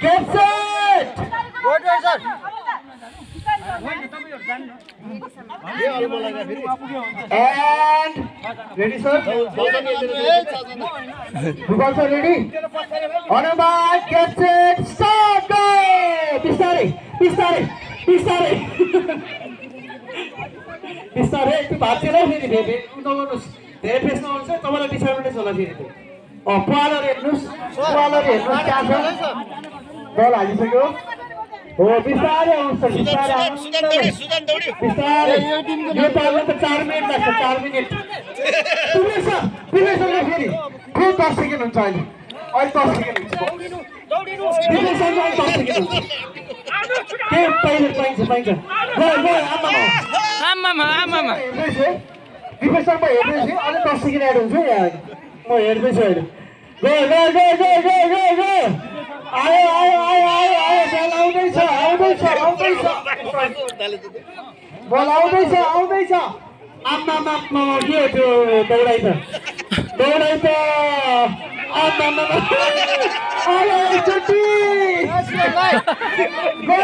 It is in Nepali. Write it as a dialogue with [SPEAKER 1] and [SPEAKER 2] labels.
[SPEAKER 1] Get set. And ready, sir? You guys are ready? On a mark, get set, start, go! Pistare. Pistare, itu baca lah ini, bebe. Unus, dia pesno unus, kamu lagi pistare mana solat ini? Oh, puala renus, क्या bola aja sego. Oh, pistare unus, pistare. ये पाले तो 4 मिनट लगता, 4 मिनट. पुलिस ने फिरी, खूब 10 सेकंड होना चाहिए. और 10 सेकंड. पुलिस ने 10 सेकंड. के पहले. आम्मा. डिफेन्सर म हेर्दै छु अनि 10 सेकेन्ड एड हुन्छ यार म हेर्दै छु अहिले गो आयो बल आउँदैछ आम्मा के त्यो दौडाइ त आम्मा आयो चट्टी गो